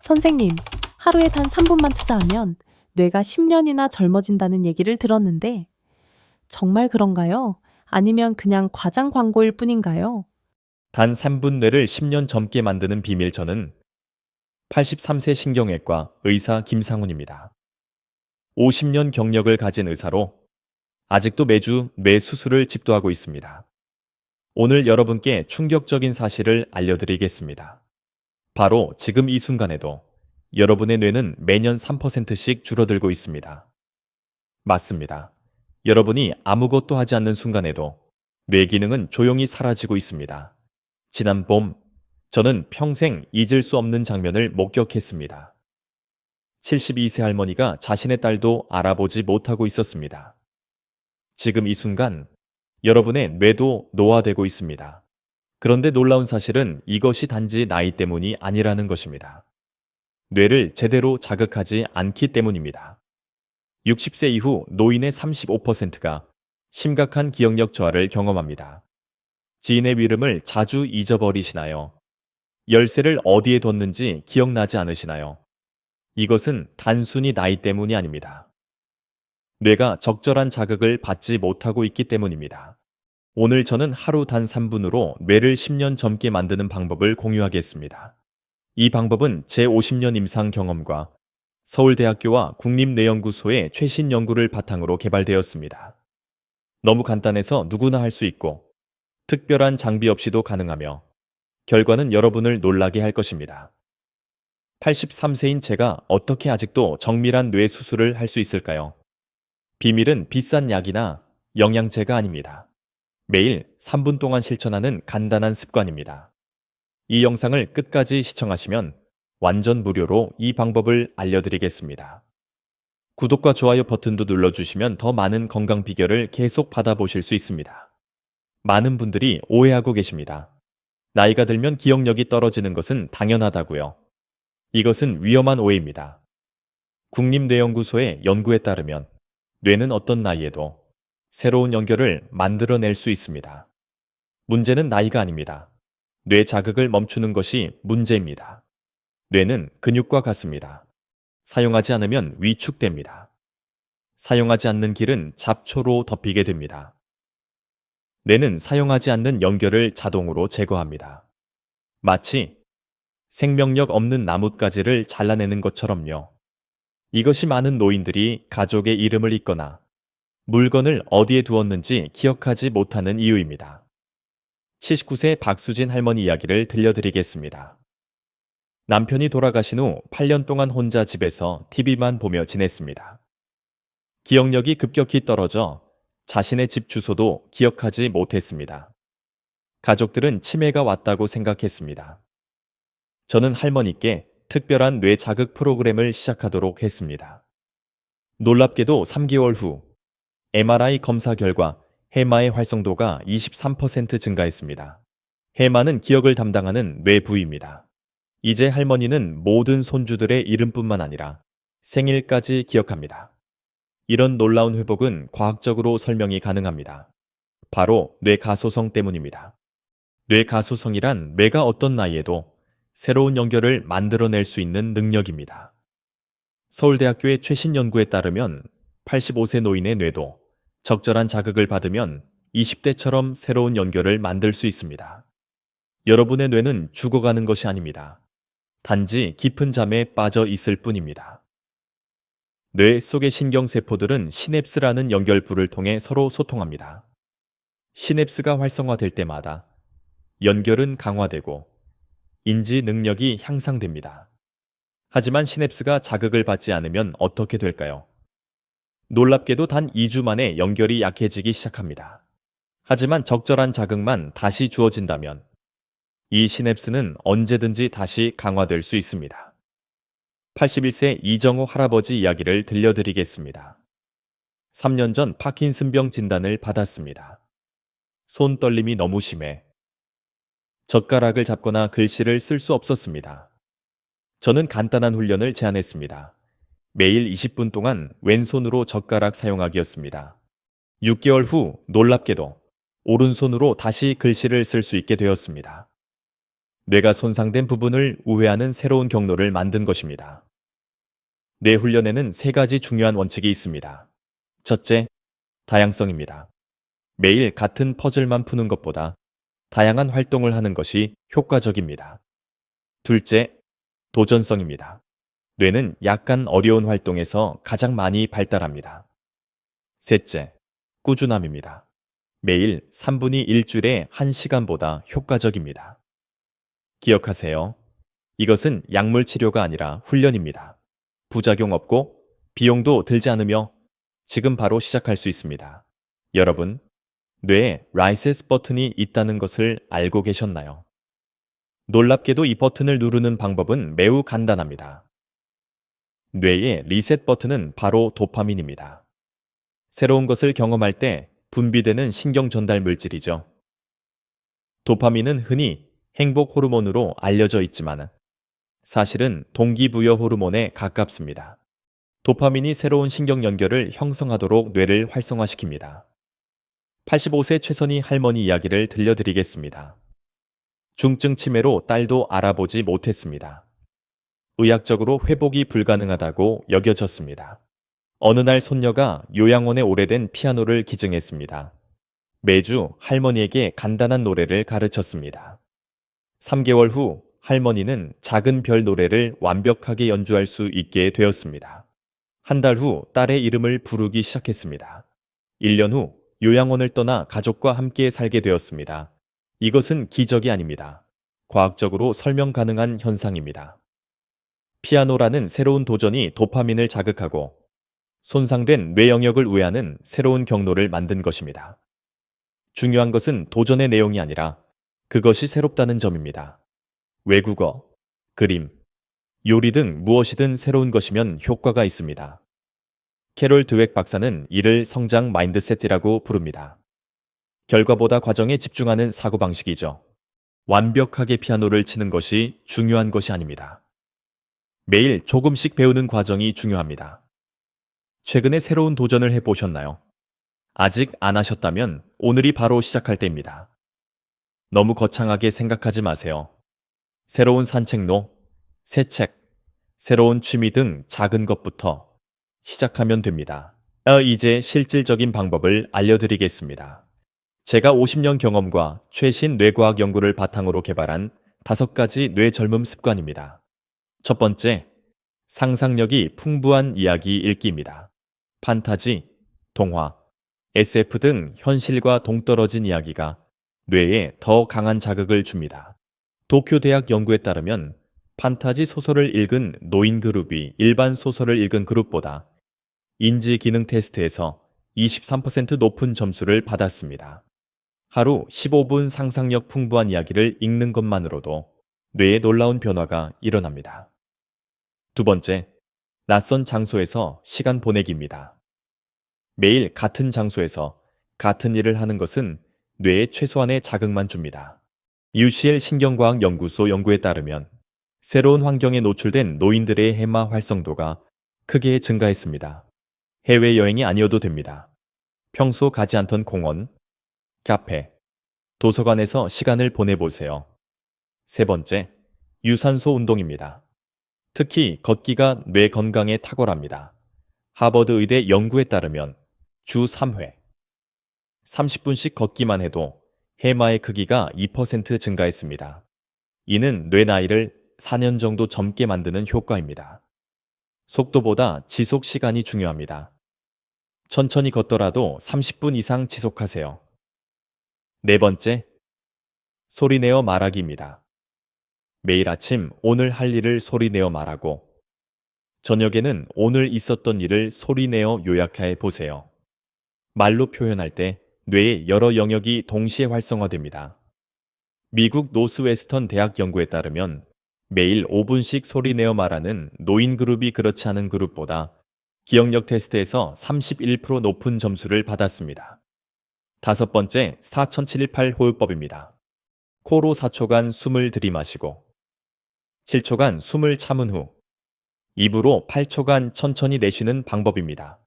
선생님, 하루에 단 3분만 투자하면 뇌가 10년이나 젊어진다는 얘기를 들었는데, 정말 그런가요? 아니면 그냥 과장 광고일 뿐인가요? 단 3분 뇌를 10년 젊게 만드는 비밀. 저는 83세 신경외과 의사 김상훈입니다. 50년 경력을 가진 의사로 아직도 매주 뇌 수술을 집도하고 있습니다. 오늘 여러분께 충격적인 사실을 알려드리겠습니다. 바로 지금 이 순간에도 여러분의 뇌는 매년 3%씩 줄어들고 있습니다. 맞습니다. 여러분이 아무것도 하지 않는 순간에도 뇌 기능은 조용히 사라지고 있습니다. 지난 봄, 저는 평생 잊을 수 없는 장면을 목격했습니다. 72세 할머니가 자신의 딸도 알아보지 못하고 있었습니다. 지금 이 순간, 여러분의 뇌도 노화되고 있습니다. 그런데 놀라운 사실은 이것이 단지 나이 때문이 아니라는 것입니다. 뇌를 제대로 자극하지 않기 때문입니다. 60세 이후 노인의 35%가 심각한 기억력 저하를 경험합니다. 지인의 이름을 자주 잊어버리시나요? 열쇠를 어디에 뒀는지 기억나지 않으시나요? 이것은 단순히 나이 때문이 아닙니다. 뇌가 적절한 자극을 받지 못하고 있기 때문입니다. 오늘 저는 하루 단 3분으로 뇌를 10년 젊게 만드는 방법을 공유하겠습니다. 이 방법은 제 50년 임상 경험과 서울대학교와 국립뇌연구소의 최신 연구를 바탕으로 개발되었습니다. 너무 간단해서 누구나 할 수 있고 특별한 장비 없이도 가능하며 결과는 여러분을 놀라게 할 것입니다. 83세인 제가 어떻게 아직도 정밀한 뇌 수술을 할 수 있을까요? 비밀은 비싼 약이나 영양제가 아닙니다. 매일 3분 동안 실천하는 간단한 습관입니다. 이 영상을 끝까지 시청하시면 완전 무료로 이 방법을 알려드리겠습니다. 구독과 좋아요 버튼도 눌러주시면 더 많은 건강 비결을 계속 받아보실 수 있습니다. 많은 분들이 오해하고 계십니다. 나이가 들면 기억력이 떨어지는 것은 당연하다고요. 이것은 위험한 오해입니다. 국립뇌연구소의 연구에 따르면 뇌는 어떤 나이에도 새로운 연결을 만들어낼 수 있습니다. 문제는 나이가 아닙니다. 뇌 자극을 멈추는 것이 문제입니다. 뇌는 근육과 같습니다. 사용하지 않으면 위축됩니다. 사용하지 않는 길은 잡초로 덮이게 됩니다. 뇌는 사용하지 않는 연결을 자동으로 제거합니다. 마치 생명력 없는 나뭇가지를 잘라내는 것처럼요. 이것이 많은 노인들이 가족의 이름을 잊거나 물건을 어디에 두었는지 기억하지 못하는 이유입니다. 79세 박수진 할머니 이야기를 들려드리겠습니다. 남편이 돌아가신 후 8년 동안 혼자 집에서 TV만 보며 지냈습니다. 기억력이 급격히 떨어져 자신의 집 주소도 기억하지 못했습니다. 가족들은 치매가 왔다고 생각했습니다. 저는 할머니께 특별한 뇌 자극 프로그램을 시작하도록 했습니다. 놀랍게도 3개월 후 MRI 검사 결과 해마의 활성도가 23% 증가했습니다. 해마는 기억을 담당하는 뇌 부위입니다. 이제 할머니는 모든 손주들의 이름뿐만 아니라 생일까지 기억합니다. 이런 놀라운 회복은 과학적으로 설명이 가능합니다. 바로 뇌가소성 때문입니다. 뇌가소성이란 뇌가 어떤 나이에도 새로운 연결을 만들어낼 수 있는 능력입니다. 서울대학교의 최신 연구에 따르면 85세 노인의 뇌도 적절한 자극을 받으면 20대처럼 새로운 연결을 만들 수 있습니다. 여러분의 뇌는 죽어가는 것이 아닙니다. 단지 깊은 잠에 빠져 있을 뿐입니다. 뇌 속의 신경세포들은 시냅스라는 연결부를 통해 서로 소통합니다. 시냅스가 활성화될 때마다 연결은 강화되고 인지 능력이 향상됩니다. 하지만 시냅스가 자극을 받지 않으면 어떻게 될까요? 놀랍게도 단 2주 만에 연결이 약해지기 시작합니다. 하지만 적절한 자극만 다시 주어진다면 이 시냅스는 언제든지 다시 강화될 수 있습니다. 81세 이정호 할아버지 이야기를 들려드리겠습니다. 3년 전 파킨슨병 진단을 받았습니다. 손 떨림이 너무 심해 젓가락을 잡거나 글씨를 쓸 수 없었습니다. 저는 간단한 훈련을 제안했습니다. 매일 20분 동안 왼손으로 젓가락 사용하기였습니다. 6개월 후 놀랍게도 오른손으로 다시 글씨를 쓸 수 있게 되었습니다. 뇌가 손상된 부분을 우회하는 새로운 경로를 만든 것입니다. 뇌 훈련에는 세 가지 중요한 원칙이 있습니다. 첫째, 다양성입니다. 매일 같은 퍼즐만 푸는 것보다 다양한 활동을 하는 것이 효과적입니다. 둘째, 도전성입니다. 뇌는 약간 어려운 활동에서 가장 많이 발달합니다. 셋째, 꾸준함입니다. 매일 3분이 일주일에 1시간보다 효과적입니다. 기억하세요. 이것은 약물 치료가 아니라 훈련입니다. 부작용 없고 비용도 들지 않으며 지금 바로 시작할 수 있습니다. 여러분, 뇌에 라이셋 버튼이 있다는 것을 알고 계셨나요? 놀랍게도 이 버튼을 누르는 방법은 매우 간단합니다. 뇌의 리셋 버튼은 바로 도파민입니다. 새로운 것을 경험할 때 분비되는 신경 전달 물질이죠. 도파민은 흔히 행복 호르몬으로 알려져 있지만 사실은 동기부여 호르몬에 가깝습니다. 도파민이 새로운 신경 연결을 형성하도록 뇌를 활성화시킵니다. 85세 최선희 할머니 이야기를 들려드리겠습니다. 중증 치매로 딸도 알아보지 못했습니다. 의학적으로 회복이 불가능하다고 여겨졌습니다. 어느 날 손녀가 요양원에 오래된 피아노를 기증했습니다. 매주 할머니에게 간단한 노래를 가르쳤습니다. 3개월 후 할머니는 작은 별 노래를 완벽하게 연주할 수 있게 되었습니다. 한 달 후 딸의 이름을 부르기 시작했습니다. 1년 후 요양원을 떠나 가족과 함께 살게 되었습니다. 이것은 기적이 아닙니다. 과학적으로 설명 가능한 현상입니다. 피아노라는 새로운 도전이 도파민을 자극하고 손상된 뇌 영역을 우회하는 새로운 경로를 만든 것입니다. 중요한 것은 도전의 내용이 아니라 그것이 새롭다는 점입니다. 외국어, 그림, 요리 등 무엇이든 새로운 것이면 효과가 있습니다. 캐롤 드웩 박사는 이를 성장 마인드셋이라고 부릅니다. 결과보다 과정에 집중하는 사고방식이죠. 완벽하게 피아노를 치는 것이 중요한 것이 아닙니다. 매일 조금씩 배우는 과정이 중요합니다. 최근에 새로운 도전을 해보셨나요? 아직 안 하셨다면 오늘이 바로 시작할 때입니다. 너무 거창하게 생각하지 마세요. 새로운 산책로, 새 책, 새로운 취미 등 작은 것부터 시작하면 됩니다. 이제 실질적인 방법을 알려드리겠습니다. 제가 50년 경험과 최신 뇌과학 연구를 바탕으로 개발한 5가지 뇌 젊음 습관입니다. 첫 번째, 상상력이 풍부한 이야기 읽기입니다. 판타지, 동화, SF 등 현실과 동떨어진 이야기가 뇌에 더 강한 자극을 줍니다. 도쿄 대학 연구에 따르면 판타지 소설을 읽은 노인 그룹이 일반 소설을 읽은 그룹보다 인지 기능 테스트에서 23% 높은 점수를 받았습니다. 하루 15분 상상력 풍부한 이야기를 읽는 것만으로도 뇌에 놀라운 변화가 일어납니다. 두 번째, 낯선 장소에서 시간 보내기입니다. 매일 같은 장소에서 같은 일을 하는 것은 뇌에 최소한의 자극만 줍니다. UCL 신경과학 연구소 연구에 따르면 새로운 환경에 노출된 노인들의 해마 활성도가 크게 증가했습니다. 해외여행이 아니어도 됩니다. 평소 가지 않던 공원, 카페, 도서관에서 시간을 보내보세요. 세 번째, 유산소 운동입니다. 특히 걷기가 뇌 건강에 탁월합니다. 하버드 의대 연구에 따르면 주 3회, 30분씩 걷기만 해도 해마의 크기가 2% 증가했습니다. 이는 뇌 나이를 4년 정도 젊게 만드는 효과입니다. 속도보다 지속 시간이 중요합니다. 천천히 걷더라도 30분 이상 지속하세요. 네 번째, 소리내어 말하기입니다. 매일 아침 오늘 할 일을 소리내어 말하고 저녁에는 오늘 있었던 일을 소리내어 요약해 보세요. 말로 표현할 때 뇌의 여러 영역이 동시에 활성화됩니다. 미국 노스웨스턴 대학 연구에 따르면 매일 5분씩 소리내어 말하는 노인 그룹이 그렇지 않은 그룹보다 기억력 테스트에서 31% 높은 점수를 받았습니다. 다섯 번째, 4718 호흡법입니다. 코로 4초간 숨을 들이마시고 7초간 숨을 참은 후 입으로 8초간 천천히 내쉬는 방법입니다.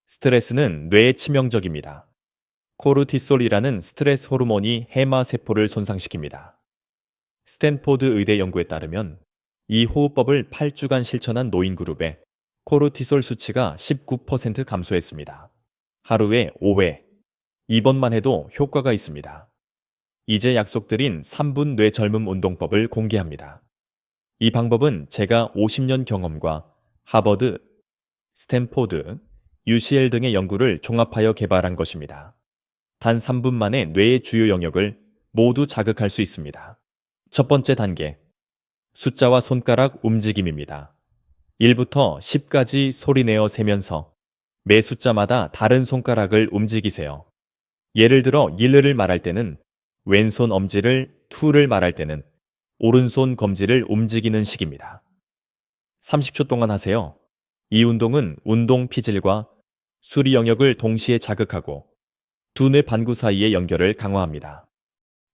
스트레스는 뇌에 치명적입니다. 코르티솔이라는 스트레스 호르몬이 해마 세포를 손상시킵니다. 스탠포드 의대 연구에 따르면 이 호흡법을 8주간 실천한 노인 그룹의 코르티솔 수치가 19% 감소했습니다. 하루에 5회, 2번만 해도 효과가 있습니다. 이제 약속드린 3분 뇌절름 운동법을 공개합니다. 이 방법은 제가 50년 경험과 하버드, 스탠포드, UCL 등의 연구를 종합하여 개발한 것입니다. 단 3분 만에 뇌의 주요 영역을 모두 자극할 수 있습니다. 첫 번째 단계, 숫자와 손가락 움직임입니다. 1부터 10까지 소리내어 세면서 매 숫자마다 다른 손가락을 움직이세요. 예를 들어 1을 말할 때는 왼손 엄지를, 2를 말할 때는 오른손 검지를 움직이는 식입니다. 30초 동안 하세요. 이 운동은 운동 피질과 수리 영역을 동시에 자극하고 두뇌 반구 사이의 연결을 강화합니다.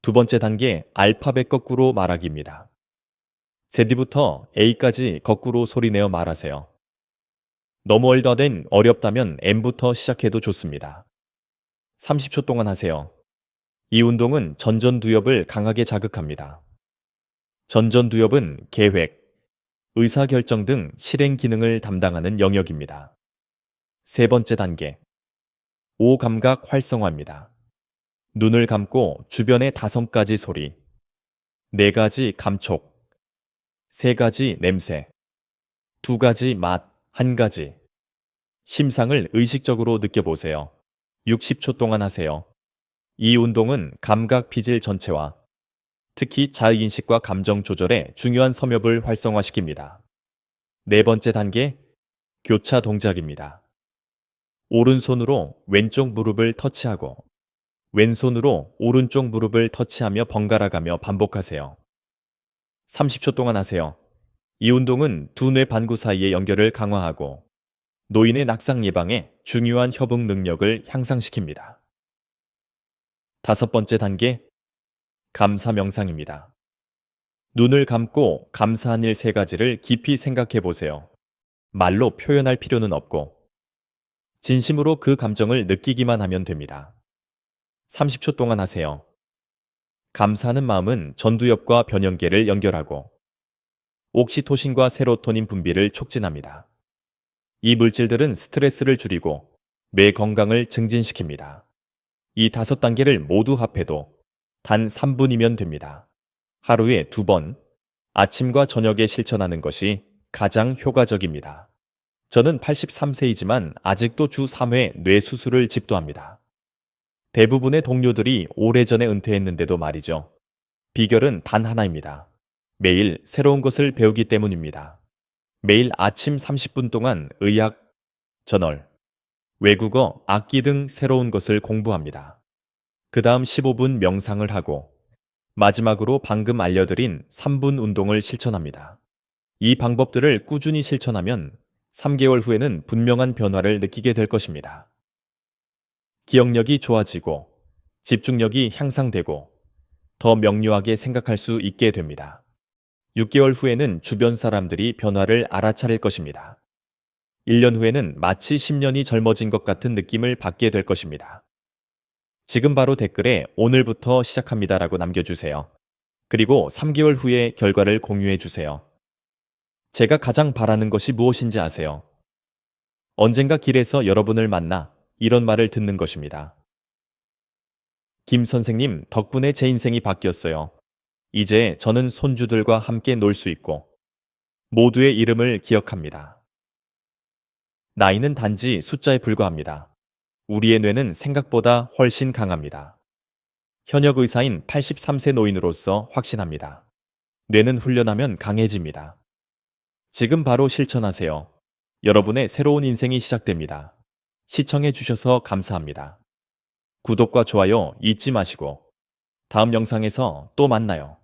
두 번째 단계, 알파벳 거꾸로 말하기입니다. Z부터 A까지 거꾸로 소리내어 말하세요. 너무 어렵다면 M부터 시작해도 좋습니다. 30초 동안 하세요. 이 운동은 전전두엽을 강하게 자극합니다. 전전두엽은 계획, 의사결정 등 실행 기능을 담당하는 영역입니다. 세 번째 단계, 오감각 활성화입니다. 눈을 감고 주변의 5가지 소리, 4가지 감촉, 3가지 냄새, 2가지 맛, 1가지. 심상을 의식적으로 느껴보세요. 60초 동안 하세요. 이 운동은 감각 피질 전체와 특히 자의인식과 감정 조절에 중요한 섬엽을 활성화시킵니다. 네 번째 단계, 교차 동작입니다. 오른손으로 왼쪽 무릎을 터치하고 왼손으로 오른쪽 무릎을 터치하며 번갈아가며 반복하세요. 30초 동안 하세요. 이 운동은 두뇌 반구 사이의 연결을 강화하고 노인의 낙상 예방에 중요한 협응 능력을 향상시킵니다. 다섯 번째 단계, 감사 명상입니다. 눈을 감고 감사한 일 3가지를 깊이 생각해 보세요. 말로 표현할 필요는 없고 진심으로 그 감정을 느끼기만 하면 됩니다. 30초 동안 하세요. 감사하는 마음은 전두엽과 변형계를 연결하고 옥시토신과 세로토닌 분비를 촉진합니다. 이 물질들은 스트레스를 줄이고 뇌 건강을 증진시킵니다. 이 5단계를 모두 합해도 단 3분이면 됩니다. 하루에 2번, 아침과 저녁에 실천하는 것이 가장 효과적입니다. 저는 83세이지만 아직도 주 3회 뇌 수술을 집도합니다. 대부분의 동료들이 오래전에 은퇴했는데도 말이죠. 비결은 단 하나입니다. 매일 새로운 것을 배우기 때문입니다. 매일 아침 30분 동안 의학, 저널, 외국어, 악기 등 새로운 것을 공부합니다. 그 다음 15분 명상을 하고 마지막으로 방금 알려드린 3분 운동을 실천합니다. 이 방법들을 꾸준히 실천하면 3개월 후에는 분명한 변화를 느끼게 될 것입니다. 기억력이 좋아지고 집중력이 향상되고 더 명료하게 생각할 수 있게 됩니다. 6개월 후에는 주변 사람들이 변화를 알아차릴 것입니다. 1년 후에는 마치 10년이 젊어진 것 같은 느낌을 받게 될 것입니다. 지금 바로 댓글에 오늘부터 시작합니다라고 남겨주세요. 그리고 3개월 후에 결과를 공유해 주세요. 제가 가장 바라는 것이 무엇인지 아세요? 언젠가 길에서 여러분을 만나 이런 말을 듣는 것입니다. 김 선생님 덕분에 제 인생이 바뀌었어요. 이제 저는 손주들과 함께 놀 수 있고 모두의 이름을 기억합니다. 나이는 단지 숫자에 불과합니다. 우리의 뇌는 생각보다 훨씬 강합니다. 현역 의사인 83세 노인으로서 확신합니다. 뇌는 훈련하면 강해집니다. 지금 바로 실천하세요. 여러분의 새로운 인생이 시작됩니다. 시청해 주셔서 감사합니다. 구독과 좋아요 잊지 마시고 다음 영상에서 또 만나요.